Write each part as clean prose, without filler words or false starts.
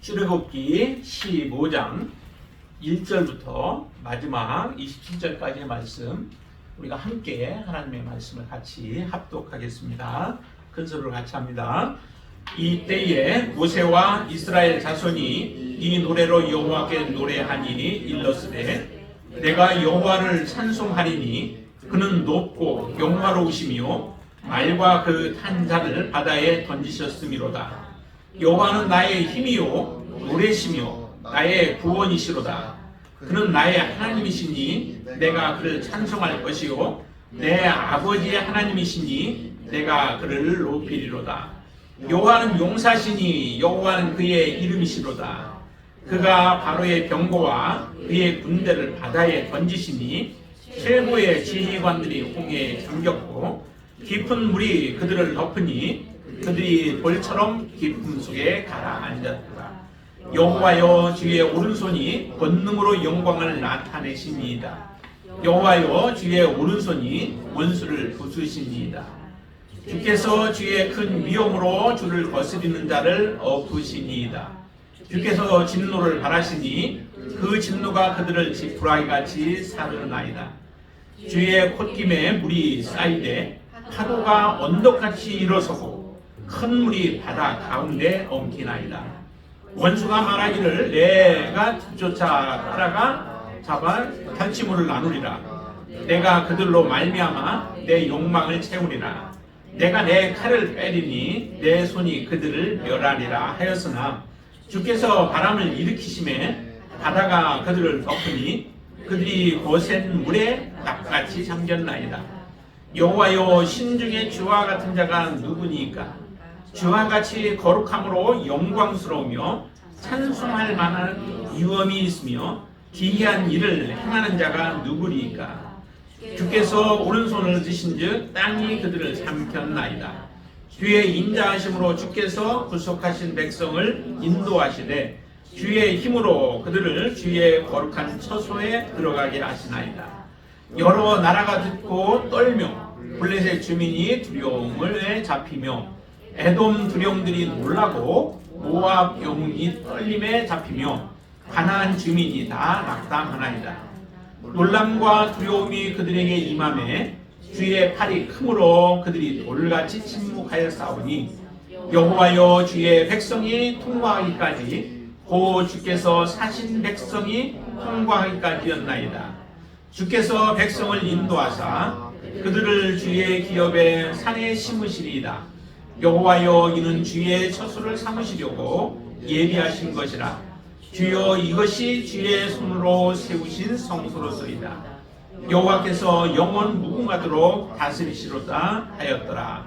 출애굽기 15장 1절부터 마지막 27절까지의 말씀, 우리가 함께 하나님의 말씀을 같이 합독하겠습니다. 큰 소리로 같이 합니다. 이때에 모세와 이스라엘 자손이 이 노래로 여호와께 노래하니 일렀으되, 내가 여호와를 찬송하리니 그는 높고 영화로우시며 말과 그 탄 자를 바다에 던지셨음이로다. 여호와는 나의 힘이요 노래시며 나의 구원이시로다. 그는 나의 하나님이시니 내가 그를 찬송할 것이요 내 아버지의 하나님이시니 내가 그를 높이리로다. 여호와는 용사시니 여호와는 그의 이름이시로다. 그가 바로의 병거와 그의 군대를 바다에 던지시니 최고의 지휘관들이 홍해에 잠겼고 깊은 물이 그들을 덮으니 그들이 돌처럼 깊음 속에 가라앉았더라. 여호와여, 주의 오른손이 권능으로 영광을 나타내시니이다. 여호와여, 주의 오른손이 원수를 부수시니이다. 주께서 주의 큰 위엄으로 주를 거스리는 자를 엎으시니이다. 주께서 진노를 바라시니 그 진노가 그들을 지푸라기같이 사르나이다. 주의 콧김에 물이 쌓이되 파도가 언덕같이 일어서고 큰 물이 바다 가운데 엉키나이다. 원수가 말하기를 내가 쫓아 따라가 잡아 탈취물을 나누리라. 내가 그들로 말미암아 내 욕망을 채우리라. 내가 내 칼을 빼리니 내 손이 그들을 멸하리라 하였으나 주께서 바람을 일으키심에 바다가 그들을 덮으니 그들이 거센 물에 납같이 잠겼나이다. 여호와여, 신중에 주와 같은 자가 누구니까? 주와 같이 거룩함으로 영광스러우며 찬송할 만한 위엄이 있으며 기이한 일을 행하는 자가 누구리까? 주께서 오른손을 드신즉 땅이 그들을 삼켰나이다. 주의 인자하심으로 주께서 구속하신 백성을 인도하시되 주의 힘으로 그들을 주의 거룩한 처소에 들어가게 하시나이다. 여러 나라가 듣고 떨며 블레셋 주민이 두려움을 잡히며 에돔 두령들이 놀라고 모압 영웅이 떨림에 잡히며 가나안 주민이 다 낙담하나이다. 놀람과 두려움이 그들에게 임하매 주의 팔이 크므로 그들이 돌같이 침묵하여 싸우니 여호와여, 주의 백성이 통과하기까지 고 주께서 사신 백성이 통과하기까지였나이다. 주께서 백성을 인도하사 그들을 주의 기업의 산에 심으시리이다. 여호와여, 이는 주의 처소를 삼으시려고 예비하신 것이라. 주여, 이것이 주의 손으로 세우신 성소로서이다. 여호와께서 영원 무궁하도록 다스리시로다 하였더라.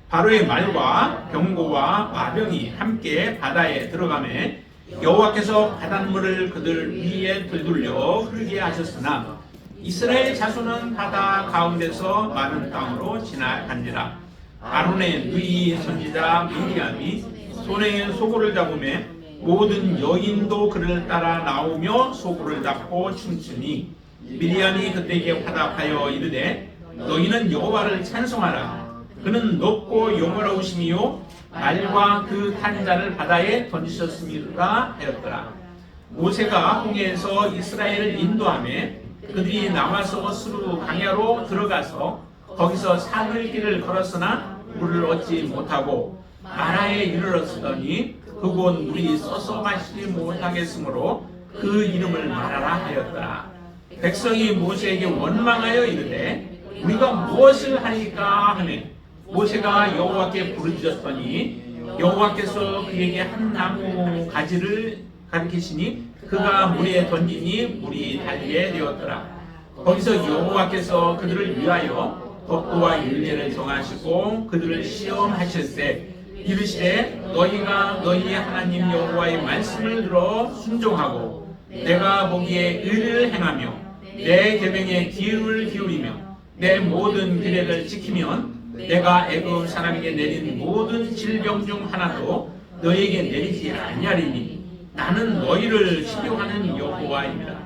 바로의 말과 병거와 마병이 함께 바다에 들어가매 여호와께서 바닷물을 그들 위에 들돌려 흐르게 하셨으나 이스라엘 자손은 바다 가운데서 마른 땅으로 지나간지라. 아론의 누이 선지자 미리암이 손에 소고를 잡으매 모든 여인도 그를 따라 나오며 소고를 잡고 춤추니 미리암이 그때에게 화답하여 이르되, 너희는 여호와를 찬송하라. 그는 높고 영화로우시며 말과 그 탄 자를 바다에 던지셨음이라 하였더라. 모세가 홍해에서 이스라엘을 인도하매 그들이 나와서 스루 강야로 들어가서 거기서 사흘길을 걸었으나 물을 얻지 못하고 마라에 이르렀으더니 그곳 물이 써서 마시지 못하겠으므로 그 이름을 마라라 하였더라. 백성이 모세에게 원망하여 이르되, 우리가 무엇을 하리까 하매 모세가 여호와께 부르짖었더니 여호와께서 그에게 한 나무 가지를 가리키시니 그가 물에 던지니 물이 달게 되었더라. 거기서 여호와께서 그들을 위하여 법도와 율례를 정하시고 그들을 시험하실 때 이르시되, 너희가 너희 하나님 여호와의 말씀을 들어 순종하고 내가 보기에 의를 행하며 내 계명에 귀를 기울이며 내 모든 규례를 지키면 내가 애굽 사람에게 내린 모든 질병 중 하나도 너희에게 내리지 아니하리니 나는 너희를 치료하는 여호와입니다.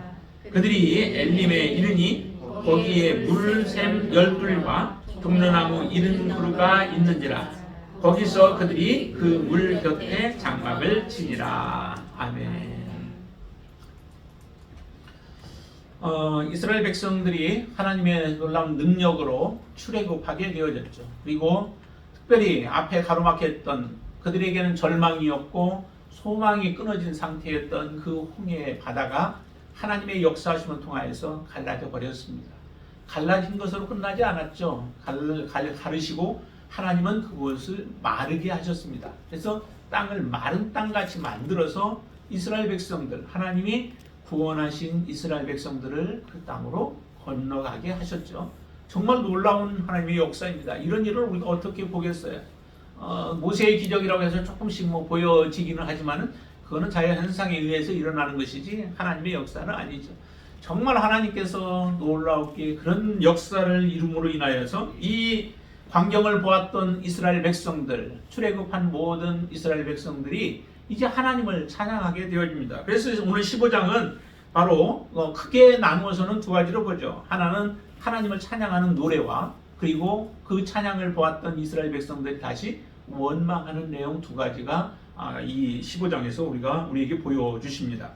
그들이 엘림에 이르니 거기에 물샘 12과 독려나무 70그루가 있는지라. 거기서 그들이 그 물 곁에 장막을 치니라. 아멘. 이스라엘 백성들이 하나님의 놀라운 능력으로 출애굽하게 되어졌죠. 그리고 특별히 앞에 가로막혔던 그들에게는 절망이었고 소망이 끊어진 상태였던 그 홍해의 바다가 하나님의 역사하심을 통하여서 갈라져 버렸습니다. 갈라진 것으로 끝나지 않았죠. 가르시고 하나님은 그것을 마르게 하셨습니다. 그래서 땅을 마른 땅같이 만들어서 이스라엘 백성들, 하나님이 구원하신 이스라엘 백성들을 그 땅으로 건너가게 하셨죠. 정말 놀라운 하나님의 역사입니다. 이런 일을 우리가 어떻게 보겠어요? 모세의 기적이라고 해서 조금씩 보여지기는 하지만 그거는 자연현상에 의해서 일어나는 것이지 하나님의 역사는 아니죠. 정말 하나님께서 놀랍게 그런 역사를 이룸으로 인하여서 이 광경을 보았던 이스라엘 백성들, 출애굽한 모든 이스라엘 백성들이 이제 하나님을 찬양하게 되어집니다. 그래서 오늘 15장은 바로 크게 나누어서는 두 가지로 보죠. 하나는 하나님을 찬양하는 노래와 그리고 그 찬양을 보았던 이스라엘 백성들이 다시 원망하는 내용 두 가지가 이 15장에서 우리에게 보여주십니다.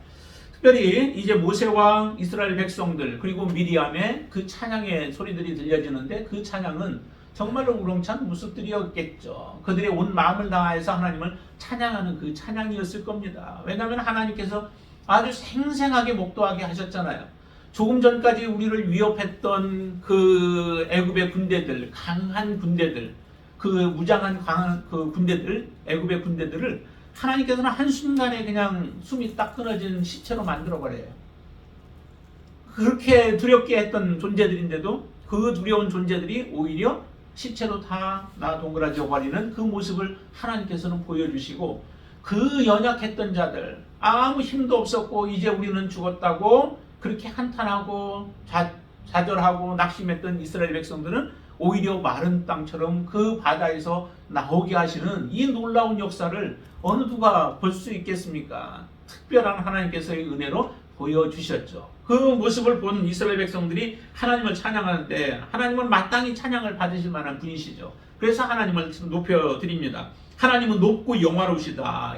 특별히 이제 모세와 이스라엘 백성들 그리고 미리암의 그 찬양의 소리들이 들려지는데 그 찬양은 정말로 우렁찬 모습들이었겠죠. 그들의 온 마음을 다해서 하나님을 찬양하는 그 찬양이었을 겁니다. 왜냐하면 하나님께서 아주 생생하게 목도하게 하셨잖아요. 조금 전까지 우리를 위협했던 그 애굽의 군대들, 강한 군대들, 그 무장한 강한 그 군대들, 애굽의 군대들을 하나님께서는 한순간에 그냥 숨이 딱 끊어진 시체로 만들어버려요. 그렇게 두렵게 했던 존재들인데도 그 두려운 존재들이 오히려 시체로 다 동그라져 버리는 그 모습을 하나님께서는 보여주시고 그 연약했던 자들, 아무 힘도 없었고 이제 우리는 죽었다고 그렇게 한탄하고 좌절하고 낙심했던 이스라엘 백성들은 오히려 마른 땅처럼 그 바다에서 나오게 하시는 이 놀라운 역사를 어느 누가 볼 수 있겠습니까? 특별한 하나님께서의 은혜로 보여주셨죠. 그 모습을 본 이스라엘 백성들이 하나님을 찬양하는데 하나님은 마땅히 찬양을 받으실 만한 분이시죠. 그래서 하나님을 높여드립니다. 하나님은 높고 영화로우시다.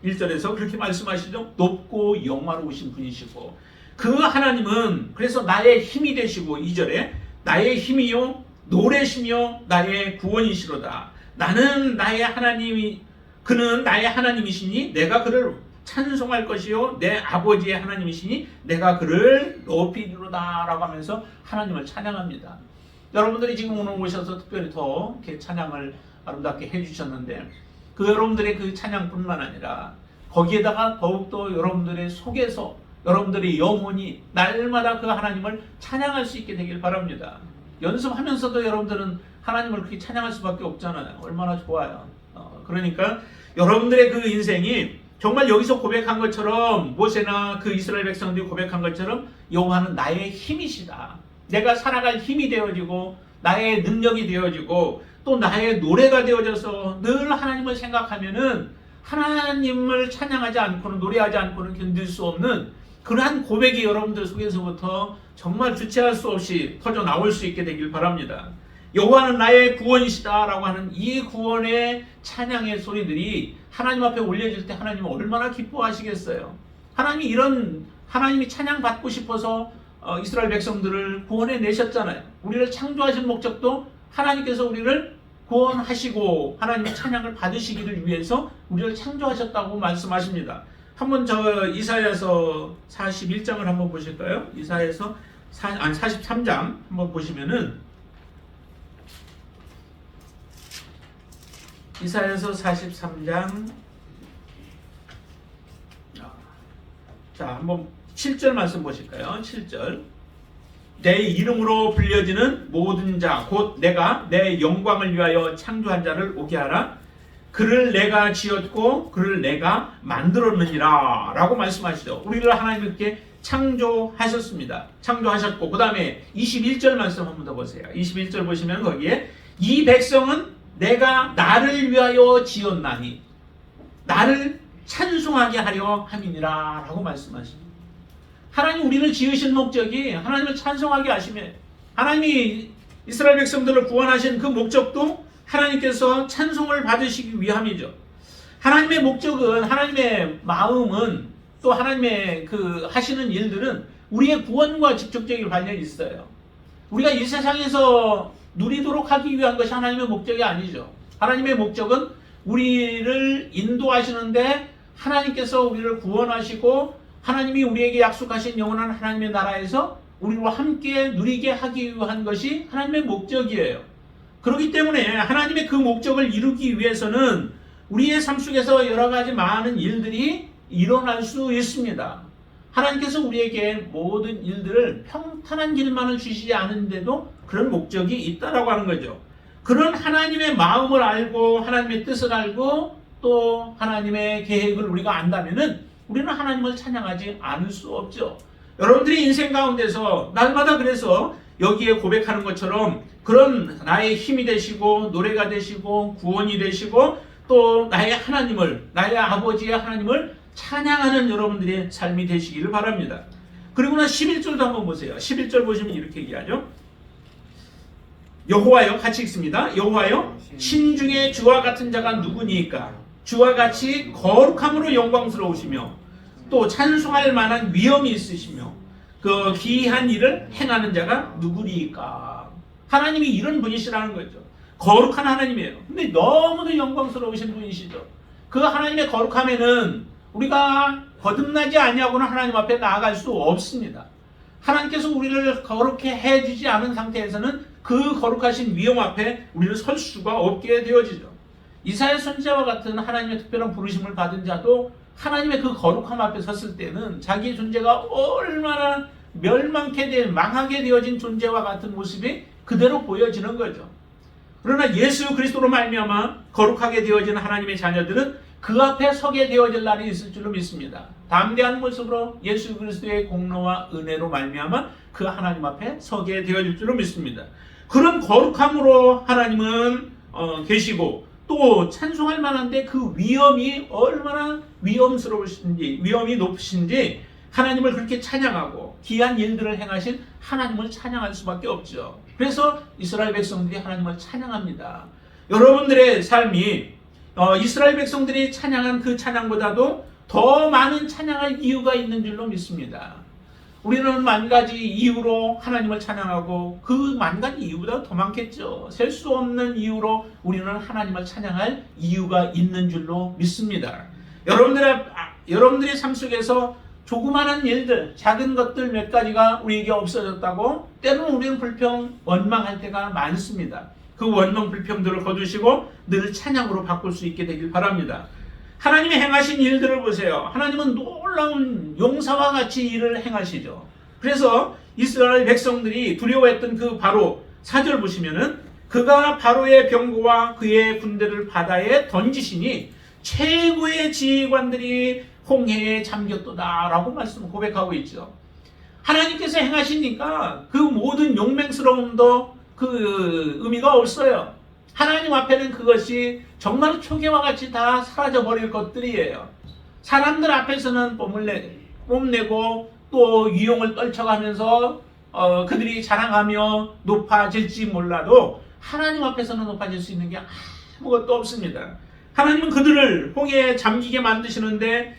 1절에서 그렇게 말씀하시죠. 높고 영화로우신 분이시고 그 하나님은 그래서 나의 힘이 되시고 2절에 나의 힘이요 노래시며 나의 구원이시로다. 나는 나의 하나님이 그는 나의 하나님이시니 내가 그를 찬송할 것이요 내 아버지의 하나님이시니 내가 그를 높이리로다 라고 하면서 하나님을 찬양합니다. 여러분들이 지금 오늘 오셔서 특별히 더 이렇게 찬양을 아름답게 해주셨는데 그 여러분들의 그 찬양뿐만 아니라 거기에다가 더욱더 여러분들의 속에서 여러분들의 영혼이 날마다 그 하나님을 찬양할 수 있게 되길 바랍니다. 연습하면서도 여러분들은 하나님을 그렇게 찬양할 수밖에 없잖아요. 얼마나 좋아요. 그러니까 여러분들의 그 인생이 정말 여기서 고백한 것처럼 모세나 그 이스라엘 백성들이 고백한 것처럼 여호와는 나의 힘이시다. 내가 살아갈 힘이 되어지고 나의 능력이 되어지고 또 나의 노래가 되어져서 늘 하나님을 생각하면은 하나님을 찬양하지 않고는 노래하지 않고는 견딜 수 없는 그러한 고백이 여러분들 속에서부터 정말 주체할 수 없이 터져 나올 수 있게 되길 바랍니다. 여호와는 나의 구원이시다라고 하는 이 구원의 찬양의 소리들이 하나님 앞에 올려질 때 하나님은 얼마나 기뻐하시겠어요. 하나님이 찬양 받고 싶어서 이스라엘 백성들을 구원해 내셨잖아요. 우리를 창조하신 목적도 하나님께서 우리를 구원하시고 하나님의 찬양을 받으시기를 위해서 우리를 창조하셨다고 말씀하십니다. 한번 이사야서 41장을 한번 보실까요? 이사야서 43장 한번 보시면은 이사야서 43장 자 한번 7절 말씀 보실까요? 7절 내 이름으로 불려지는 모든 자 곧 내가 내 영광을 위하여 창조한 자를 오게 하라 그를 내가 지었고 그를 내가 만들었느니라 라고 말씀하시죠. 우리를 하나님께 창조하셨습니다. 창조하셨고 그 다음에 21절 말씀 한번 더 보세요. 21절 보시면 거기에 이 백성은 내가 나를 위하여 지었나니 나를 찬송하게 하려 함이니라 라고 말씀하십니다. 하나님 우리를 지으신 목적이 하나님을 찬송하게 하시며 하나님이 이스라엘 백성들을 구원하신 그 목적도 하나님께서 찬송을 받으시기 위함이죠. 하나님의 목적은, 하나님의 마음은, 또 하나님의 그 하시는 일들은 우리의 구원과 직접적인 관련이 있어요. 우리가 이 세상에서 누리도록 하기 위한 것이 하나님의 목적이 아니죠. 하나님의 목적은 우리를 인도하시는데 하나님께서 우리를 구원하시고 하나님이 우리에게 약속하신 영원한 하나님의 나라에서 우리와 함께 누리게 하기 위한 것이 하나님의 목적이에요. 그렇기 때문에 하나님의 그 목적을 이루기 위해서는 우리의 삶 속에서 여러 가지 많은 일들이 일어날 수 있습니다. 하나님께서 우리에게 모든 일들을 평탄한 길만을 주시지 않은데도 그런 목적이 있다라고 하는 거죠. 그런 하나님의 마음을 알고 하나님의 뜻을 알고 또 하나님의 계획을 우리가 안다면은 우리는 하나님을 찬양하지 않을 수 없죠. 여러분들이 인생 가운데서 날마다 그래서 여기에 고백하는 것처럼 그런 나의 힘이 되시고 노래가 되시고 구원이 되시고 또 나의 하나님을, 나의 아버지의 하나님을 찬양하는 여러분들의 삶이 되시기를 바랍니다. 그리고 나 11절도 한번 보세요. 11절 보시면 이렇게 얘기하죠. 여호와여, 같이 읽습니다. 여호와여, 신중에 주와 같은 자가 누구니까? 주와 같이 거룩함으로 영광스러우시며 또 찬송할 만한 위엄이 있으시며 그 기이한 일을 행하는 자가 누구리까? 하나님이 이런 분이시라는 거죠. 거룩한 하나님이에요. 근데 너무도 영광스러우신 분이시죠. 그 하나님의 거룩함에는 우리가 거듭나지 아니하고는 하나님 앞에 나아갈 수 없습니다. 하나님께서 우리를 거룩해 해주지 않은 상태에서는 그 거룩하신 위엄 앞에 우리는 설 수가 없게 되어지죠. 이사야 선지자와 같은 하나님의 특별한 부르심을 받은 자도 하나님의 그 거룩함 앞에 섰을 때는 자기의 존재가 얼마나 멸망케 된, 망하게 되어진 존재와 같은 모습이 그대로 보여지는 거죠. 그러나 예수 그리스도로 말미암아 거룩하게 되어진 하나님의 자녀들은 그 앞에 서게 되어질 날이 있을 줄로 믿습니다. 담대한 모습으로 예수 그리스도의 공로와 은혜로 말미암아 그 하나님 앞에 서게 되어질 줄로 믿습니다. 그런 거룩함으로 하나님은 계시고 또 찬송할 만한데 그 위엄이 얼마나 위엄스러우신지, 위엄이 높으신지 하나님을 그렇게 찬양하고 귀한 일들을 행하신 하나님을 찬양할 수밖에 없죠. 그래서 이스라엘 백성들이 하나님을 찬양합니다. 여러분들의 삶이 이스라엘 백성들이 찬양한 그 찬양보다도 더 많은 찬양할 이유가 있는 줄로 믿습니다. 우리는 만 가지 이유로 하나님을 찬양하고 그 만 가지 이유보다 더 많겠죠. 셀 수 없는 이유로 우리는 하나님을 찬양할 이유가 있는 줄로 믿습니다. 여러분들의 삶 속에서 조그마한 일들, 작은 것들 몇 가지가 우리에게 없어졌다고 때로는 우리는 불평, 원망할 때가 많습니다. 그 원망, 불평들을 거두시고 늘 찬양으로 바꿀 수 있게 되길 바랍니다. 하나님이 행하신 일들을 보세요. 하나님은 놀라운 용사와 같이 일을 행하시죠. 그래서 이스라엘 백성들이 두려워했던 그 바로 4절 보시면은 그가 바로의 병거와 그의 군대를 바다에 던지시니 최고의 지휘관들이 홍해에 잠겼도다 라고 고백하고 있죠. 하나님께서 행하시니까 그 모든 용맹스러움도 그 의미가 없어요. 하나님 앞에는 그것이 정말 초계와 같이 다 사라져버릴 것들이에요. 사람들 앞에서는 뽐내고 또 유용을 떨쳐가면서 그들이 자랑하며 높아질지 몰라도 하나님 앞에서는 높아질 수 있는 게 아무것도 없습니다. 하나님은 그들을 홍해에 잠기게 만드시는데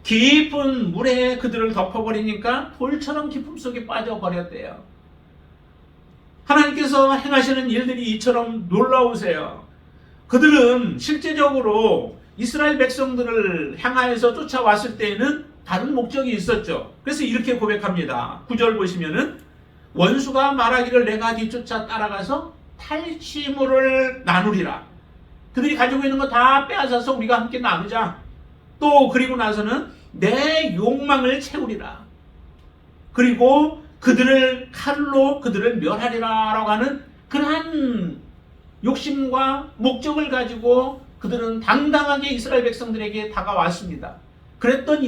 깊은 물에 그들을 덮어버리니까 돌처럼 깊음 속에 빠져버렸대요. 하나님께서 행하시는 일들이 이처럼 놀라우세요. 그들은 실제적으로 이스라엘 백성들을 향하여서 쫓아왔을 때에는 다른 목적이 있었죠. 그래서 이렇게 고백합니다. 9절 보시면은 원수가 말하기를 내가 뒤쫓아 따라가서 탈취물을 나누리라. 그들이 가지고 있는 거 다 빼앗아서 우리가 함께 나누자. 또 그리고 나서는 내 욕망을 채우리라. 그리고 그들을 칼로 그들을 멸하리라 라고 하는 그러한 욕심과 목적을 가지고 그들은 당당하게 이스라엘 백성들에게 다가왔습니다. 그랬던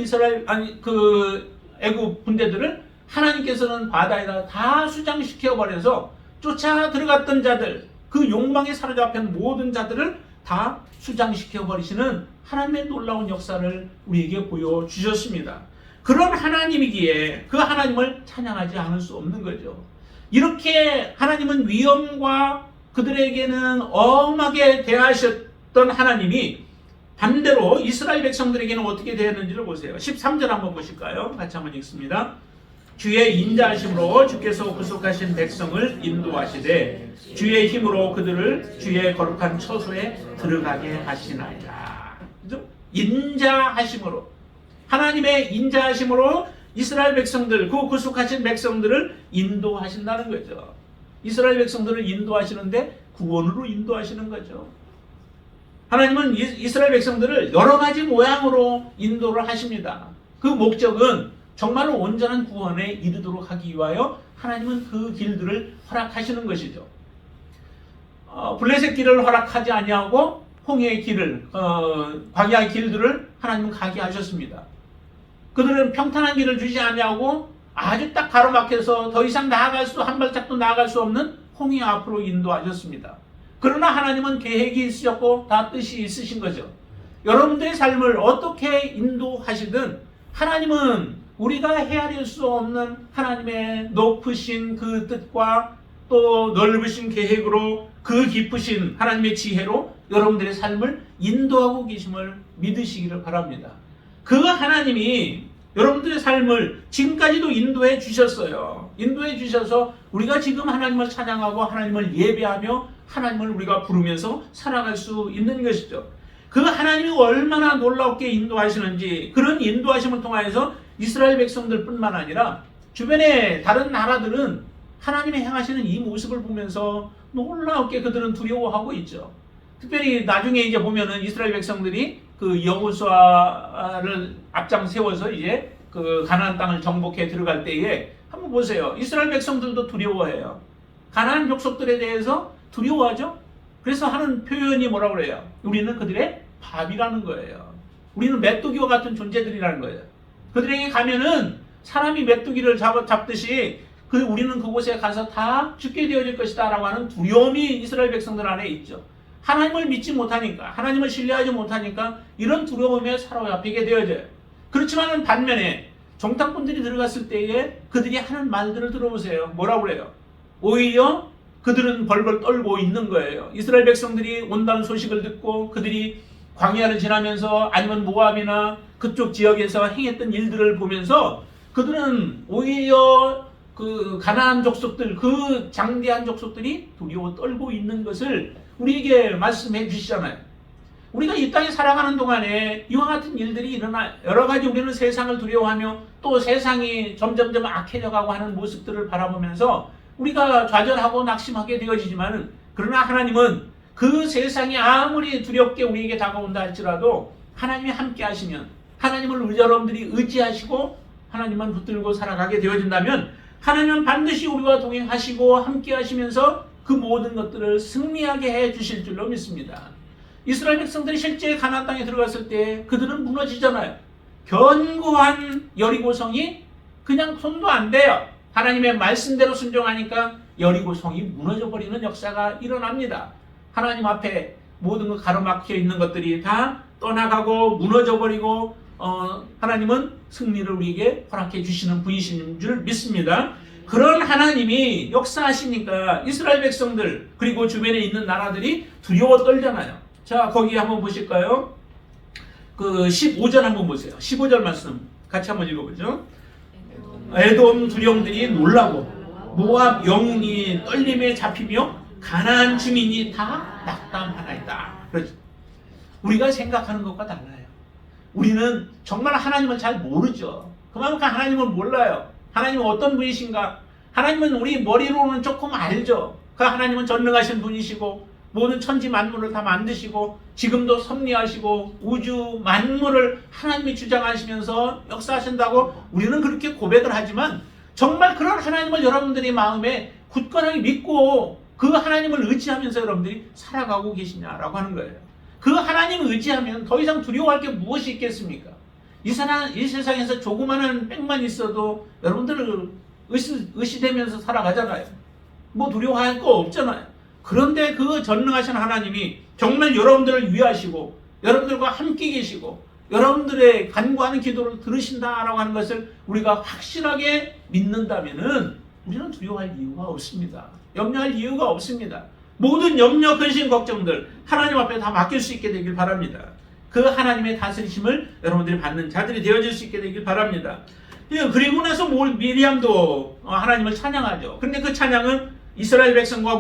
애굽 군대들을 하나님께서는 바다에다 다 수장시켜 버려서 쫓아 들어갔던 자들, 그 욕망에 사로잡힌 모든 자들을 다 수장시켜 버리시는 하나님의 놀라운 역사를 우리에게 보여주셨습니다. 그런 하나님이기에 그 하나님을 찬양하지 않을 수 없는 거죠. 이렇게 하나님은 위엄과 그들에게는 엄하게 대하셨던 하나님이 반대로 이스라엘 백성들에게는 어떻게 되었는지를 보세요. 13절 한번 보실까요? 같이 한번 읽습니다. 주의 인자하심으로 주께서 구속하신 백성을 인도하시되 주의 힘으로 그들을 주의 거룩한 처소에 들어가게 하시나이다. 그죠? 인자하심으로, 하나님의 인자하심으로 이스라엘 백성들, 그 구속하신 백성들을 인도하신다는 거죠. 이스라엘 백성들을 인도하시는데 구원으로 인도하시는 거죠. 하나님은 이스라엘 백성들을 여러 가지 모양으로 인도를 하십니다. 그 목적은 정말로 온전한 구원에 이르도록 하기 위하여 하나님은 그 길들을 허락하시는 것이죠. 블레셋 길을 허락하지 아니하고 홍해의 길을, 광야의 길들을 하나님은 가게 하셨습니다. 그들은 평탄한 길을 주지 아니하고 아주 딱 가로막혀서 더 이상 한 발짝도 나아갈 수 없는 홍해 앞으로 인도하셨습니다. 그러나 하나님은 계획이 있으셨고 다 뜻이 있으신 거죠. 여러분들의 삶을 어떻게 인도하시든 하나님은 우리가 헤아릴 수 없는 하나님의 높으신 그 뜻과 또 넓으신 계획으로 그 깊으신 하나님의 지혜로 여러분들의 삶을 인도하고 계심을 믿으시기를 바랍니다. 그 하나님이 여러분들의 삶을 지금까지도 인도해 주셨어요. 인도해 주셔서 우리가 지금 하나님을 찬양하고 하나님을 예배하며 하나님을 우리가 부르면서 살아갈 수 있는 것이죠. 그 하나님이 얼마나 놀랍게 인도하시는지, 그런 인도하심을 통하여서 이스라엘 백성들 뿐만 아니라 주변의 다른 나라들은 하나님이 행하시는 이 모습을 보면서 놀랍게 그들은 두려워하고 있죠. 특별히 나중에 이제 보면은 이스라엘 백성들이 그 여호수아를 앞장 세워서 이제 그 가나안 땅을 정복해 들어갈 때에 한번 보세요. 이스라엘 백성들도 두려워해요. 가나안 족속들에 대해서 두려워하죠. 그래서 하는 표현이 뭐라고 그래요? 우리는 그들의 밥이라는 거예요. 우리는 메뚜기와 같은 존재들이라는 거예요. 그들에게 가면은 사람이 메뚜기를 잡듯이 우리는 그곳에 가서 다 죽게 되어질 것이다 라고 하는 두려움이 이스라엘 백성들 안에 있죠. 하나님을 믿지 못하니까, 하나님을 신뢰하지 못하니까 이런 두려움에 사로잡히게 되어져요. 그렇지만 반면에 정탐꾼들이 들어갔을 때에 그들이 하는 말들을 들어보세요. 뭐라고 그래요? 오히려 그들은 벌벌 떨고 있는 거예요. 이스라엘 백성들이 온다는 소식을 듣고 그들이 광야를 지나면서 아니면 모압이나 그쪽 지역에서 행했던 일들을 보면서 그들은 오히려 그 가나안 족속들, 그 장대한 족속들이 두려워 떨고 있는 것을 우리에게 말씀해 주시잖아요. 우리가 이 땅에 살아가는 동안에 이와 같은 일들이 일어나 여러 가지 우리는 세상을 두려워하며 또 세상이 점점점 악해져가고 하는 모습들을 바라보면서 우리가 좌절하고 낙심하게 되어지지만, 그러나 하나님은 그 세상이 아무리 두렵게 우리에게 다가온다 할지라도 하나님이 함께 하시면, 하나님을 여러분들이 의지하시고 하나님만 붙들고 살아가게 되어진다면 하나님은 반드시 우리와 동행하시고 함께 하시면서 그 모든 것들을 승리하게 해 주실 줄로 믿습니다. 이스라엘 백성들이 실제 가나안 땅에 들어갔을 때 그들은 무너지잖아요. 견고한 여리고성이 그냥 손도 안 대요. 하나님의 말씀대로 순종하니까 여리고성이 무너져 버리는 역사가 일어납니다. 하나님 앞에 모든 것 가로막혀 있는 것들이 다 떠나가고 무너져 버리고 하나님은 승리를 우리에게 허락해 주시는 분이신 줄 믿습니다. 그런 하나님이 역사하시니까 이스라엘 백성들 그리고 주변에 있는 나라들이 두려워 떨잖아요. 자, 거기 한번 보실까요? 그 15절 한번 보세요. 15절 말씀 같이 한번 읽어보죠. 에돔 두령들이 놀라고 모압 영웅이 떨림에 잡히며 가나안 주민이 다 낙담하나이다. 그렇죠. 우리가 생각하는 것과 달라요. 우리는 정말 하나님을 잘 모르죠. 그만큼 하나님을 몰라요. 하나님은 어떤 분이신가? 하나님은 우리 머리로는 조금 알죠. 그 하나님은 전능하신 분이시고 모든 천지 만물을 다 만드시고 지금도 섭리하시고 우주 만물을 하나님이 주장하시면서 역사하신다고 우리는 그렇게 고백을 하지만, 정말 그런 하나님을 여러분들이 마음에 굳건하게 믿고 그 하나님을 의지하면서 여러분들이 살아가고 계시냐라고 하는 거예요. 그 하나님을 의지하면 더 이상 두려워할 게 무엇이 있겠습니까? 이 세상에서 조그마한 빽만 있어도 여러분들을 의시되면서 살아가잖아요. 뭐 두려워할 거 없잖아요. 그런데 그 전능하신 하나님이 정말 여러분들을 위하시고 여러분들과 함께 계시고 여러분들의 간구하는 기도를 들으신다라고 하는 것을 우리가 확실하게 믿는다면은 우리는 두려워할 이유가 없습니다. 염려할 이유가 없습니다. 모든 염려, 근심, 걱정들 하나님 앞에 다 맡길 수 있게 되길 바랍니다. 그 하나님의 다스리심을 여러분들이 받는 자들이 되어질 수 있게 되길 바랍니다. 그리고 나서 미리암도 하나님을 찬양하죠. 그런데 그 찬양은 이스라엘 백성과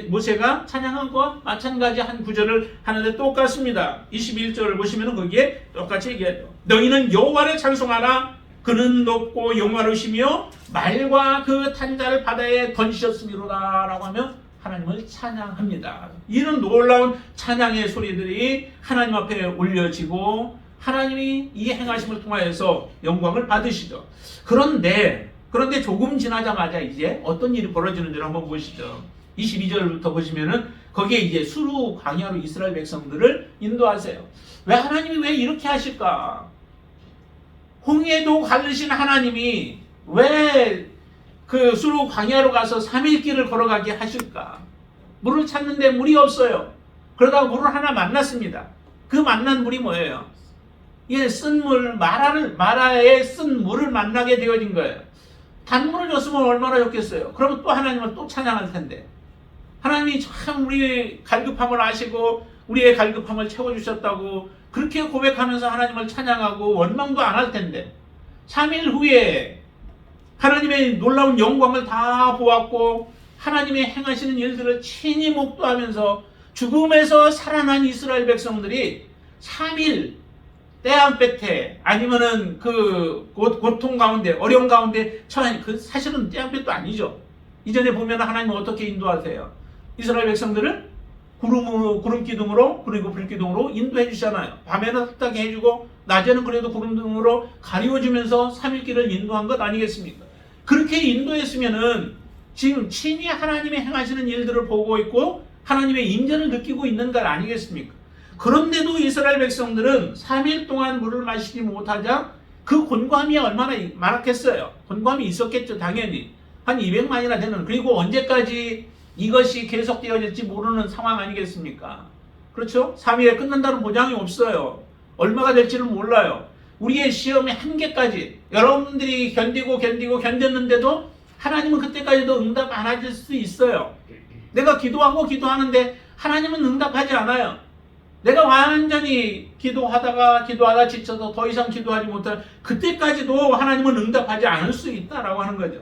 모세가 찬양한 것과 마찬가지 한 구절을 하는데 똑같습니다. 21절을 보시면 거기에 똑같이 얘기하죠. 너희는 여호와를 찬송하라. 그는 높고 영화로우시며 말과 그 탄자를 바다에 던지셨음이로다 라고 하며 하나님을 찬양합니다. 이런 놀라운 찬양의 소리들이 하나님 앞에 올려지고 하나님이 이 행하심을 통하여서 영광을 받으시죠. 그런데 조금 지나자마자 이제 어떤 일이 벌어지는지를 한번 보시죠. 22절부터 보시면은 거기에 이제 수르 광야로 이스라엘 백성들을 인도하세요. 왜 하나님이 왜 이렇게 하실까? 홍해도 가르신 하나님이 왜 그 수르 광야로 가서 3일 길을 걸어가게 하실까? 물을 찾는데 물이 없어요. 그러다가 물을 하나 만났습니다. 그 만난 물이 뭐예요? 예, 쓴 물, 마라에 쓴 물을 만나게 되어진 거예요. 단물을 줬으면 얼마나 좋겠어요. 그러면 또 하나님을 또 찬양할 텐데. 하나님이 참 우리의 갈급함을 아시고 우리의 갈급함을 채워주셨다고 그렇게 고백하면서 하나님을 찬양하고 원망도 안 할 텐데 3일 후에 하나님의 놀라운 영광을 다 보았고 하나님의 행하시는 일들을 친히 목도하면서 죽음에서 살아난 이스라엘 백성들이 3일 떼양볕에 아니면은 그 고통 가운데 어려움 가운데 처한 그 사실은 떼양볕도 아니죠. 이전에 보면 하나님은 어떻게 인도하세요? 이스라엘 백성들을 구름 기둥으로 그리고 불 기둥으로 인도해 주잖아요. 밤에는 흩하게 해주고 낮에는 그래도 구름 기둥으로 가리워주면서 3일 길을 인도한 것 아니겠습니까? 그렇게 인도했으면은 지금 친히 하나님의 행하시는 일들을 보고 있고 하나님의 인전을 느끼고 있는 것 아니겠습니까? 그런데도 이스라엘 백성들은 3일 동안 물을 마시지 못하자 그 곤고함이 얼마나 많았겠어요. 곤고함이 있었겠죠. 당연히. 한 200만이나 되는. 그리고 언제까지 이것이 계속되어질지 모르는 상황 아니겠습니까? 그렇죠? 3일에 끝난다는 보장이 없어요. 얼마가 될지는 몰라요. 우리의 시험의 한계까지 여러분들이 견뎠는데도 하나님은 그때까지도 응답 안 하실 수 있어요. 내가 기도하는데 하나님은 응답하지 않아요. 내가 완전히 기도하다 지쳐서 더 이상 기도하지 못할 그때까지도 하나님은 응답하지 않을 수 있다라고 하는 거죠.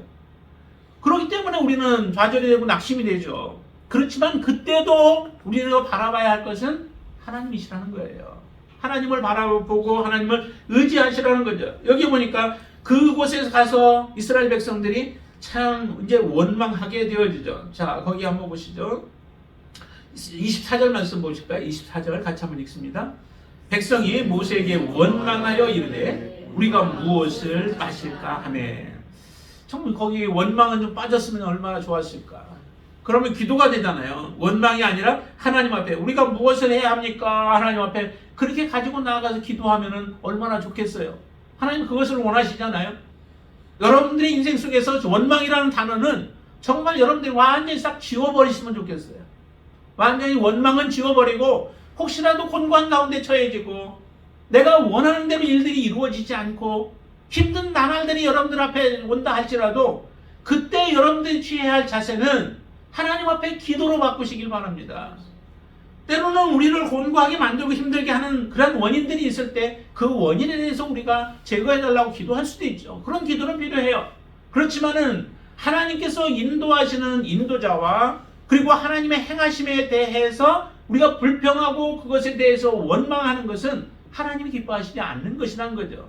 그렇기 때문에 우리는 좌절이 되고 낙심이 되죠. 그렇지만 그때도 우리가 바라봐야 할 것은 하나님이시라는 거예요. 하나님을 바라보고 하나님을 의지하시라는 거죠. 여기 보니까 그곳에 가서 이스라엘 백성들이 참 이제 원망하게 되어지죠. 자, 거기 한번 보시죠. 24절 말씀 보실까요? 24절 같이 한번 읽습니다. 백성이 모세에게 원망하여 이르되 우리가 무엇을 마실까 하매. 정말 거기 원망은 좀 빠졌으면 얼마나 좋았을까. 그러면 기도가 되잖아요. 원망이 아니라 하나님 앞에 우리가 무엇을 해야 합니까? 하나님 앞에 그렇게 가지고 나아가서 기도하면 얼마나 좋겠어요. 하나님 그것을 원하시잖아요. 여러분들의 인생 속에서 원망이라는 단어는 정말 여러분들이 완전히 싹 지워버리시면 좋겠어요. 완전히 원망은 지워버리고 혹시라도 곤고한 가운데 처해지고 내가 원하는 대로 일들이 이루어지지 않고 힘든 나날들이 여러분들 앞에 온다 할지라도 그때 여러분들이 취해야 할 자세는 하나님 앞에 기도로 바꾸시길 바랍니다. 때로는 우리를 곤고하게 만들고 힘들게 하는 그런 원인들이 있을 때 그 원인에 대해서 우리가 제거해달라고 기도할 수도 있죠. 그런 기도는 필요해요. 그렇지만은 하나님께서 인도하시는 인도자와 그리고 하나님의 행하심에 대해서 우리가 불평하고 그것에 대해서 원망하는 것은 하나님이 기뻐하시지 않는 것이라는 거죠.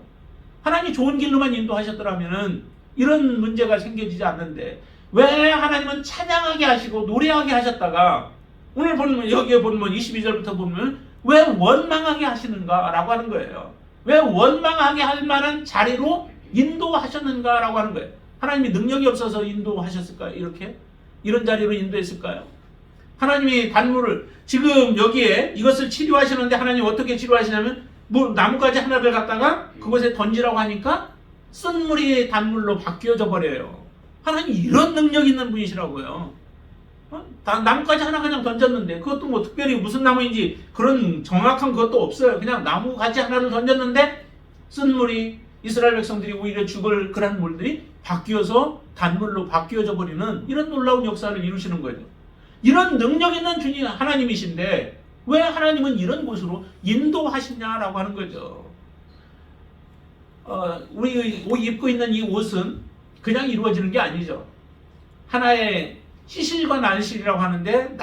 하나님이 좋은 길로만 인도하셨더라면 이런 문제가 생겨지지 않는데 왜 하나님은 찬양하게 하시고 노래하게 하셨다가 오늘 보면 여기에 보면 22절부터 보면 왜 원망하게 하시는가라고 하는 거예요. 왜 원망하게 할 만한 자리로 인도하셨는가라고 하는 거예요. 하나님이 능력이 없어서 인도하셨을까요? 이렇게? 이런 자리로 인도했을까요? 하나님이 단물을 지금 여기에 이것을 치료하시는데 하나님 어떻게 치료하시냐면 나뭇가지 하나를 갖다가 그곳에 던지라고 하니까 쓴 물이 단물로 바뀌어져 버려요. 하나님 이런 능력 있는 분이시라고요. 나뭇가지 하나 그냥 던졌는데 그것도 뭐 특별히 무슨 나무인지 그런 정확한 것도 없어요. 그냥 나뭇가지 하나를 던졌는데 쓴 물이 이스라엘 백성들이 오히려 죽을 그런 물들이 바뀌어서 단물로 바뀌어져 버리는 이런 놀라운 역사를 이루시는 거죠. 이런 능력 있는 주님 하나님이신데 왜 하나님은 이런 곳으로 인도하시냐라고 하는 거죠. 우리 옷 입고 있는 이 옷은 그냥 이루어지는 게 아니죠. 하나의 시실과 날실이라고 하는데,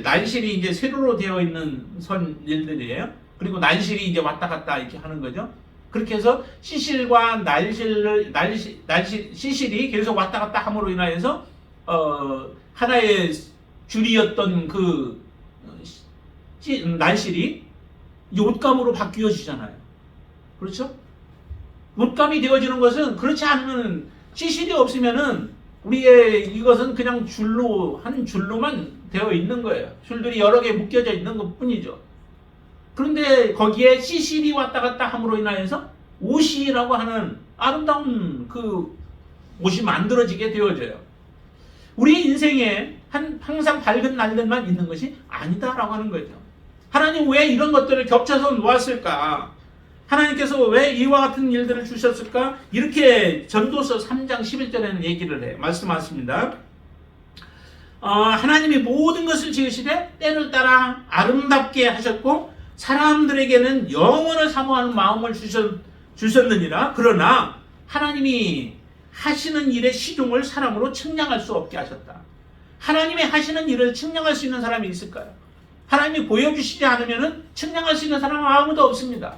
날실이 이제 세로로 되어 있는 선일들이에요. 그리고 날실이 이제 왔다 갔다 이렇게 하는 거죠. 그렇게 해서 시실과 시실이 계속 왔다 갔다 함으로 인하여서 하나의 줄이었던 그 날실이 옷감으로 바뀌어지잖아요. 그렇죠? 옷감이 되어지는 것은, 그렇지 않으면 시실이 없으면은 우리의 이것은 그냥 한 줄로만 되어 있는 거예요. 줄들이 여러 개 묶여져 있는 것 뿐이죠. 그런데 거기에 시실이 왔다 갔다 함으로 인하여서 옷이라고 하는 아름다운 그 옷이 만들어지게 되어져요. 우리 인생에 항상 밝은 날들만 있는 것이 아니다라고 하는 거죠. 하나님 왜 이런 것들을 겹쳐서 놓았을까? 하나님께서 왜 이와 같은 일들을 주셨을까? 이렇게 전도서 3장 11절에는 얘기를 해요. 말씀하십니다. 하나님이 모든 것을 지으시되 때를 따라 아름답게 하셨고 사람들에게는 영원을 사모하는 마음을 주셨느니라. 그러나 하나님이 하시는 일의 시종을 사람으로 측량할 수 없게 하셨다. 하나님이 하시는 일을 측량할 수 있는 사람이 있을까요? 하나님이 보여주시지 않으면 측량할 수 있는 사람은 아무도 없습니다.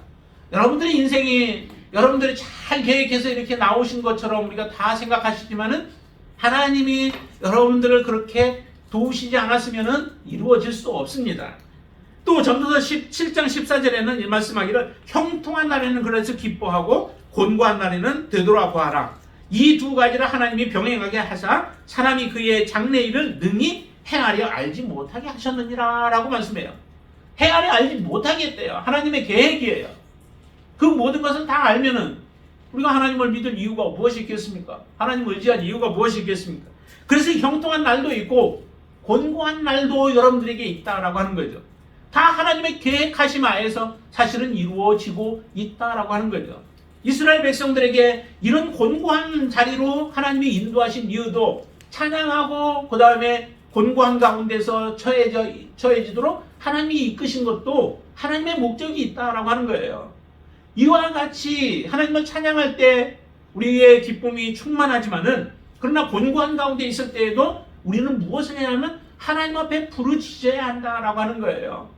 여러분들의 인생이 여러분들이 잘 계획해서 이렇게 나오신 것처럼 우리가 다 생각하시지만은 하나님이 여러분들을 그렇게 도우시지 않았으면 이루어질 수 없습니다. 또 전도서 17장 14절에는 이 말씀하기를 형통한 날에는 그래서 기뻐하고 곤고한 날에는 되돌아보아라. 이 두 가지를 하나님이 병행하게 하사 사람이 그의 장래일을 능히 행하려 알지 못하게 하셨느니라 라고 말씀해요. 행하려 알지 못하게 했대요. 하나님의 계획이에요. 그 모든 것을 다 알면은 우리가 하나님을 믿을 이유가 무엇이 있겠습니까? 하나님을 의지할 이유가 무엇이 있겠습니까? 그래서 형통한 날도 있고 곤고한 날도 여러분들에게 있다라고 하는 거죠. 다 하나님의 계획하심 하에서 사실은 이루어지고 있다라고 하는 거죠. 이스라엘 백성들에게 이런 곤고한 자리로 하나님이 인도하신 이유도 찬양하고 그 다음에 곤고한 가운데서 처해지도록 하나님이 이끄신 것도 하나님의 목적이 있다라고 하는 거예요. 이와 같이 하나님을 찬양할 때 우리의 기쁨이 충만하지만은, 그러나 곤고한 가운데 있을 때에도 우리는 무엇을 해야 하면 하나님 앞에 부르짖어야 한다라고 하는 거예요.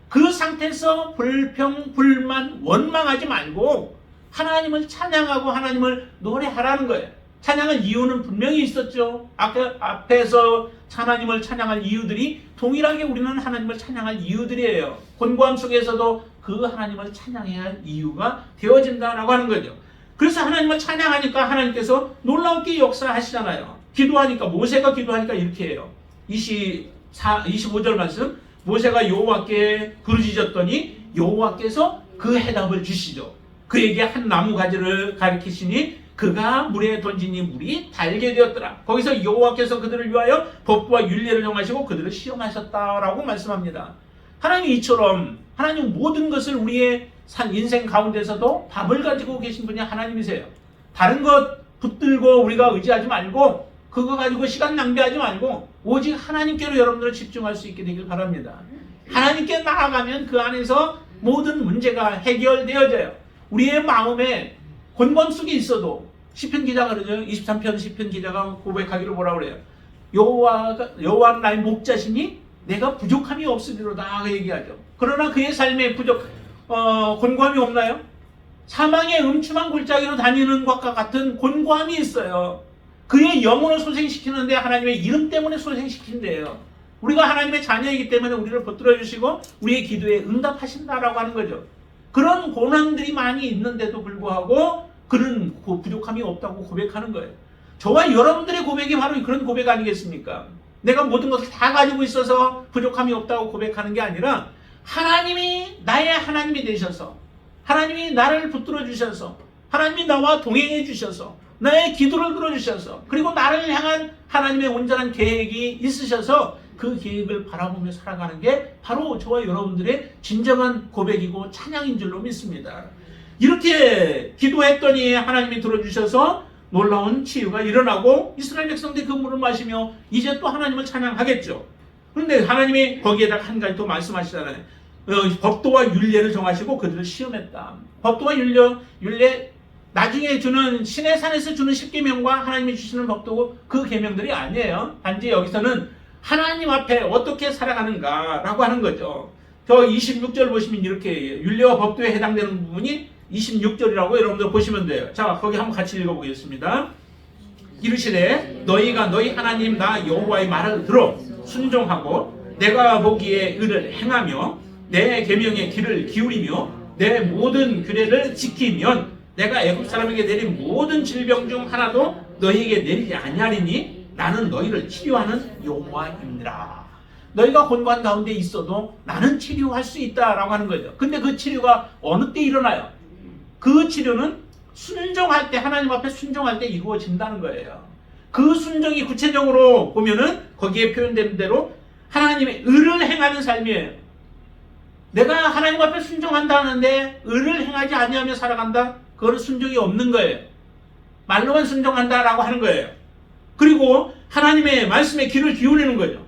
그 상태에서 불평, 불만, 원망하지 말고 하나님을 찬양하고 하나님을 노래하라는 거예요. 찬양할 이유는 분명히 있었죠. 앞에서 하나님을 찬양할 이유들이 동일하게 우리는 하나님을 찬양할 이유들이에요. 곤고함 속에서도 그 하나님을 찬양해야 할 이유가 되어진다라고 하는 거죠. 그래서 하나님을 찬양하니까 하나님께서 놀랍게 역사하시잖아요. 기도하니까, 모세가 기도하니까 이렇게 해요. 25절 말씀, 모세가 여호와께 부르짖었더니 여호와께서 그 해답을 주시죠. 그에게 한 나무 가지를 가리키시니 그가 물에 던지니 물이 달게 되었더라. 거기서 여호와께서 그들을 위하여 법과 윤례를 정하시고 그들을 시험하셨다라고 말씀합니다. 하나님이 이처럼 하나님 모든 것을 우리의 인생 가운데서도 답을 가지고 계신 분이 하나님이세요. 다른 것 붙들고 우리가 의지하지 말고 그거 가지고 시간 낭비하지 말고 오직 하나님께로 여러분들을 집중할 수 있게 되길 바랍니다. 하나님께 나아가면 그 안에서 모든 문제가 해결되어져요. 우리의 마음에 곤고함 속에 있어도 시편 기자가 그러죠. 23편 시편 기자가 고백하기를 뭐라고 그래요? 여호와는 나의 목자시니 내가 부족함이 없으리로다 얘기하죠. 그러나 그의 삶에 곤고함이 없나요? 사망의 음침한 골짜기로 다니는 것과 같은 곤고함이 있어요. 그의 영혼을 소생시키는데 하나님의 이름 때문에 소생시킨대요. 우리가 하나님의 자녀이기 때문에 우리를 붙들어 주시고 우리의 기도에 응답하신다라고 하는 거죠. 그런 고난들이 많이 있는데도 불구하고 그런 부족함이 없다고 고백하는 거예요. 저와 여러분들의 고백이 바로 그런 고백 아니겠습니까? 내가 모든 것을 다 가지고 있어서 부족함이 없다고 고백하는 게 아니라 하나님이 나의 하나님이 되셔서, 하나님이 나를 붙들어 주셔서, 하나님이 나와 동행해 주셔서, 나의 기도를 들어주셔서, 그리고 나를 향한 하나님의 온전한 계획이 있으셔서 그 계획을 바라보며 살아가는 게 바로 저와 여러분들의 진정한 고백이고 찬양인 줄로 믿습니다. 이렇게 기도했더니 하나님이 들어주셔서 놀라운 치유가 일어나고 이스라엘 백성들이 그 물을 마시며 이제 또 하나님을 찬양하겠죠. 그런데 하나님이 거기에다가 한 가지 더 말씀하시잖아요. 법도와 율례를 정하시고 그들을 시험했다. 법도와 율례 나중에 주는 신의 산에서 주는 10계명과 하나님이 주시는 법도 그 계명들이 아니에요. 단지 여기서는 하나님 앞에 어떻게 살아가는가라고 하는 거죠. 저 26절 보시면 이렇게 율례와 법도에 해당되는 부분이 26절이라고 여러분들 보시면 돼요. 자, 거기 한번 같이 읽어보겠습니다. 이르시되 너희가 너희 하나님 나 여호와의 말을 들어 순종하고 내가 보기에 의를 행하며 내 계명의 길을 기울이며 내 모든 규례를 지키면 내가 애굽 사람에게 내린 모든 질병 중 하나도 너희에게 내리지 아니하리니 나는 너희를 치료하는 여호와입니다. 너희가 곤고한 가운데 있어도 나는 치료할 수 있다라고 하는 거죠. 근데 그 치료가 어느 때 일어나요? 그 치료는 순종할 때, 하나님 앞에 순종할 때 이루어진다는 거예요. 그 순종이 구체적으로 보면은 거기에 표현된 대로 하나님의 의를 행하는 삶이에요. 내가 하나님 앞에 순종한다 하는데 의를 행하지 아니하며 살아간다? 그거는 순종이 없는 거예요. 말로만 순종한다라고 하는 거예요. 그리고 하나님의 말씀에 귀를 기울이는 거죠.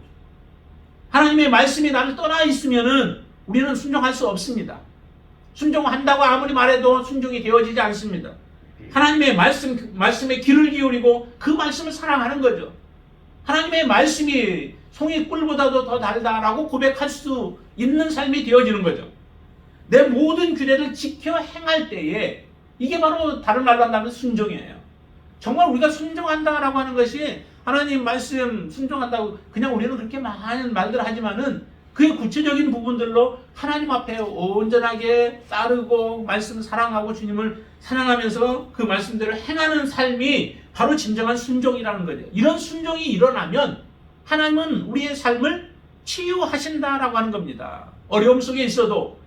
하나님의 말씀이 나를 떠나 있으면은 우리는 순종할 수 없습니다. 순종한다고 아무리 말해도 순종이 되어지지 않습니다. 하나님의 말씀에 귀를 기울이고 그 말씀을 사랑하는 거죠. 하나님의 말씀이 송이 꿀보다도 더 달다라고 고백할 수 있는 삶이 되어지는 거죠. 내 모든 규례를 지켜 행할 때에 이게 바로 다른 말로 한다면 순종이에요. 정말 우리가 순종한다라고 하는 것이 하나님 말씀 순종한다고 그냥 우리는 그렇게 많은 말들을 하지만은 그의 구체적인 부분들로 하나님 앞에 온전하게 따르고 말씀 사랑하고 주님을 사랑하면서 그 말씀대로 행하는 삶이 바로 진정한 순종이라는 거죠. 이런 순종이 일어나면 하나님은 우리의 삶을 치유하신다라고 하는 겁니다. 어려움 속에 있어도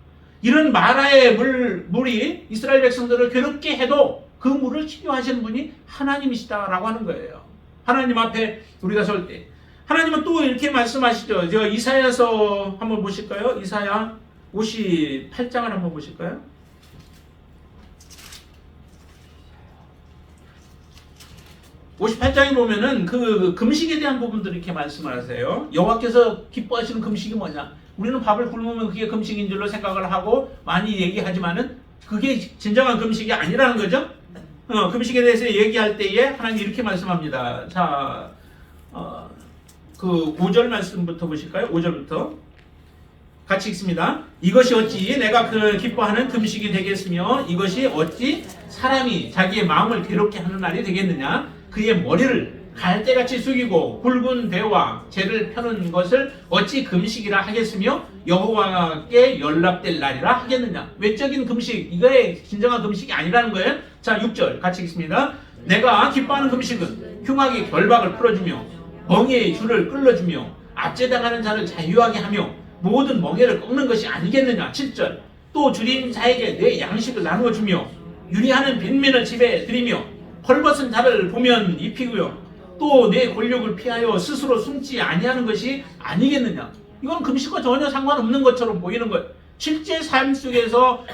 이런 마라의 물이 이스라엘 백성들을 괴롭게 해도 그 물을 치유하시는 분이 하나님이시다라고 하는 거예요. 하나님 앞에 우리가 설 때 하나님은 또 이렇게 말씀하시죠. 저 이사야서 한번 보실까요? 이사야 58장을 한번 보실까요? (58장에) 보면은 그 금식에 대한 부분들을 이렇게 말씀을 하세요. 여호와께서 기뻐하시는 금식이 뭐냐? 우리는 밥을 굶으면 그게 금식인 줄로 생각을 하고 많이 얘기하지만은 그게 진정한 금식이 아니라는 거죠. 금식에 대해서 얘기할 때에 하나님 이렇게 말씀합니다. 자, 그 5절 말씀부터 보실까요? 5절부터 같이 읽습니다. 이것이 어찌 내가 그 기뻐하는 금식이 되겠으며 이것이 어찌 사람이 자기의 마음을 괴롭게 하는 날이 되겠느냐? 그의 머리를 갈대같이 숙이고 굵은 배와 재를 펴는 것을 어찌 금식이라 하겠으며 여호와께 연락될 날이라 하겠느냐? 외적인 금식, 이거의 진정한 금식이 아니라는 거예요. 자, 6절 같이 읽습니다. 내가 기뻐하는 금식은 흉악의 결박을 풀어주며 멍에의 줄을 끌어주며 압제당하는 자를 자유하게 하며 모든 멍에를 꺾는 것이 아니겠느냐? 7절 또 줄인 자에게 내 양식을 나누어 주며 유리하는 빈민을 집에 들이며 헐벗은 자를 보면 입히고요 또 내 권력을 피하여 스스로 숨지 아니하는 것이 아니겠느냐? 이건 금식과 전혀 상관없는 것처럼 보이는 거예요. 실제 삶 속에서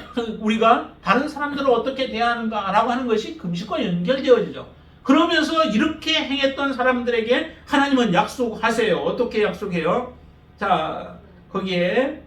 우리가 다른 사람들을 어떻게 대하는가라고 하는 것이 금식과 연결되어지죠. 그러면서 이렇게 행했던 사람들에게 하나님은 약속하세요. 어떻게 약속해요? 자, 거기에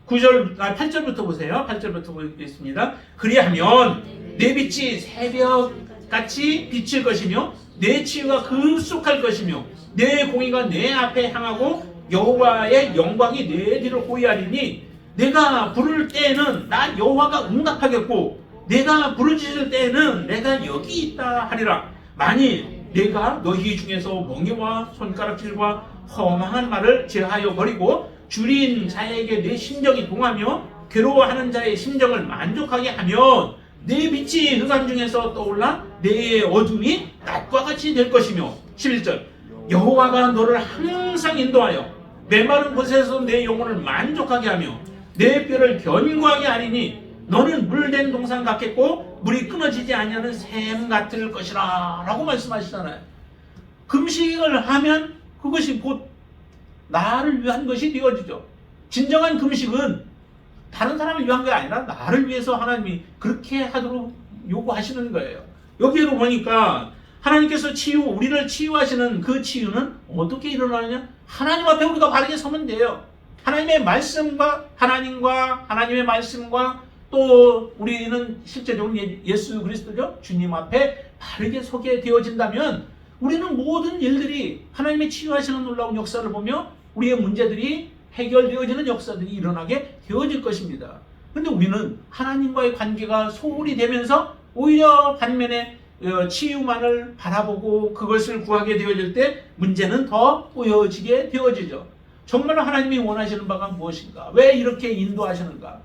8절부터 보세요. 8절부터 보겠습니다. 그리하면 내 빛이 새벽같이 비칠 것이며 내 치유가 급속할 것이며 내 공의가 내 앞에 향하고 여호와의 영광이 내 뒤를 호위하리니 내가 부를 때에는 나 여호와가 응답하겠고 내가 부르짖을 때에는 내가 여기 있다 하리라. 만일 내가 너희 중에서 멍에와 손가락질과 허망한 말을 제하여 버리고 줄인 자에게 내 심정이 동하며 괴로워하는 자의 심정을 만족하게 하면 내 빛이 흑암 중에서 떠올라 내 어둠이 낮과 같이 될 것이며 11절 여호와가 너를 항상 인도하여 메마른 곳에서 내 영혼을 만족하게 하며 내 뼈를 견고하게 하리니 너는 물된 동산 같겠고 물이 끊어지지 아니하는 샘 같을 것이라 라고 말씀하시잖아요. 금식을 하면 그것이 곧 나를 위한 것이 되어지죠. 진정한 금식은 다른 사람을 위한 게 아니라 나를 위해서 하나님이 그렇게 하도록 요구하시는 거예요. 여기에도 보니까 하나님께서 우리를 치유하시는 그 치유는 어떻게 일어나느냐? 하나님 앞에 우리가 바르게 서면 돼요. 하나님의 말씀과 하나님의 말씀과 또 우리는 실제적으로 예수 그리스도죠. 주님 앞에 바르게 서게 되어진다면 우리는 모든 일들이 하나님의 치유하시는 놀라운 역사를 보며 우리의 문제들이 해결되어지는 역사들이 일어나게 되어질 것입니다. 그런데 우리는 하나님과의 관계가 소홀히 되면서 오히려 반면에 치유만을 바라보고 그것을 구하게 되어질 때 문제는 더 꼬여지게 되어지죠. 정말 하나님이 원하시는 바가 무엇인가? 왜 이렇게 인도하시는가?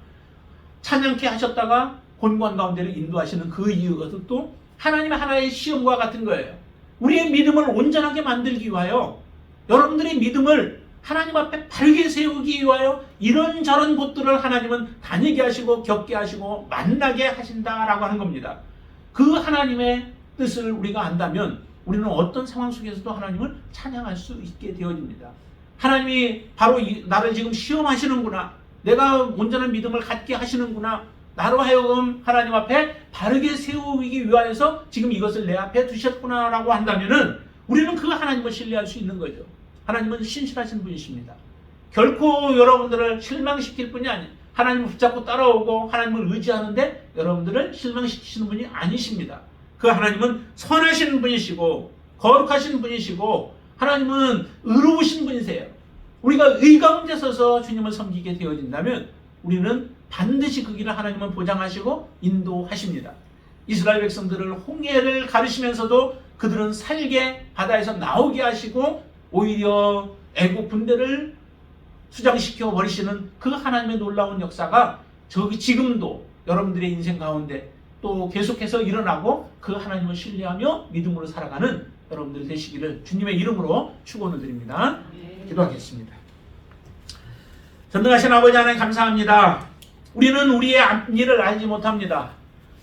찬양케 하셨다가 곤고한 가운데로 인도하시는 그 이유가 또 하나님의 하나의 시험과 같은 거예요. 우리의 믿음을 온전하게 만들기 위하여, 여러분들의 믿음을 하나님 앞에 바르게 세우기 위하여 이런저런 곳들을 하나님은 다니게 하시고 겪게 하시고 만나게 하신다라고 하는 겁니다. 그 하나님의 뜻을 우리가 안다면 우리는 어떤 상황 속에서도 하나님을 찬양할 수 있게 되어집니다. 하나님이 바로 나를 지금 시험하시는구나, 내가 온전한 믿음을 갖게 하시는구나, 나로 하여금 하나님 앞에 바르게 세우기 위하여서 지금 이것을 내 앞에 두셨구나 라고 한다면은 우리는 그 하나님을 신뢰할 수 있는 거죠. 하나님은 신실하신 분이십니다. 결코 여러분들을 실망시킬 분이 아니에요. 하나님을 붙잡고 따라오고 하나님을 의지하는데 여러분들을 실망시키시는 분이 아니십니다. 그 하나님은 선하신 분이시고 거룩하신 분이시고 하나님은 의로우신 분이세요. 우리가 의 가운데 서서 주님을 섬기게 되어진다면 우리는 반드시 그 길을 하나님은 보장하시고 인도하십니다. 이스라엘 백성들을 홍해를 가르시면서도 그들은 살게 바다에서 나오게 하시고 오히려 애국 군대를 수장시켜 버리시는 그 하나님의 놀라운 역사가 지금도 여러분들의 인생 가운데 또 계속해서 일어나고 그 하나님을 신뢰하며 믿음으로 살아가는 여러분들 되시기를 주님의 이름으로 축원을 드립니다. 기도하겠습니다. 전능하신 아버지 하나님 감사합니다. 우리는 우리의 앞일을 알지 못합니다.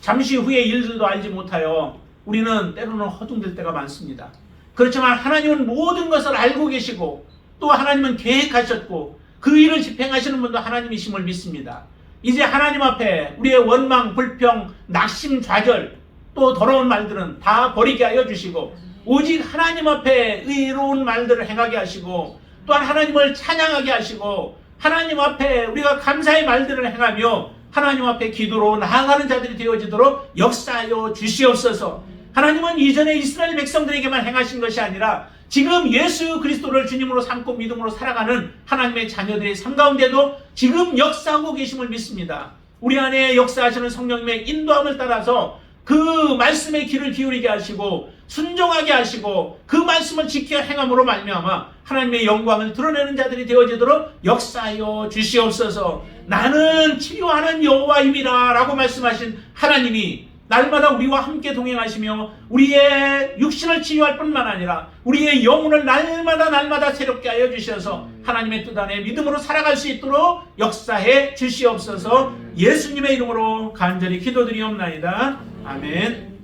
잠시 후의 일들도 알지 못하여 우리는 때로는 허둥댈 때가 많습니다. 그렇지만 하나님은 모든 것을 알고 계시고 또 하나님은 계획하셨고 그 일을 집행하시는 분도 하나님이심을 믿습니다. 이제 하나님 앞에 우리의 원망, 불평, 낙심, 좌절 또 더러운 말들은 다 버리게 하여 주시고 오직 하나님 앞에 의로운 말들을 행하게 하시고 또한 하나님을 찬양하게 하시고 하나님 앞에 우리가 감사의 말들을 행하며 하나님 앞에 기도로 나아가는 자들이 되어지도록 역사하여 주시옵소서. 하나님은 이전에 이스라엘 백성들에게만 행하신 것이 아니라 지금 예수 그리스도를 주님으로 삼고 믿음으로 살아가는 하나님의 자녀들의 삶 가운데도 지금 역사하고 계심을 믿습니다. 우리 안에 역사하시는 성령님의 인도함을 따라서 그 말씀의 귀를 기울이게 하시고 순종하게 하시고 그 말씀을 지켜 행함으로 말미암아 하나님의 영광을 드러내는 자들이 되어지도록 역사하여 주시옵소서. 나는 치료하는 여호와임이라 라고 말씀하신 하나님이 날마다 우리와 함께 동행하시며 우리의 육신을 치유할 뿐만 아니라 우리의 영혼을 날마다 새롭게 하여 주셔서 하나님의 뜻 안에 믿음으로 살아갈 수 있도록 역사해 주시옵소서. 예수님의 이름으로 간절히 기도드리옵나이다. 아멘.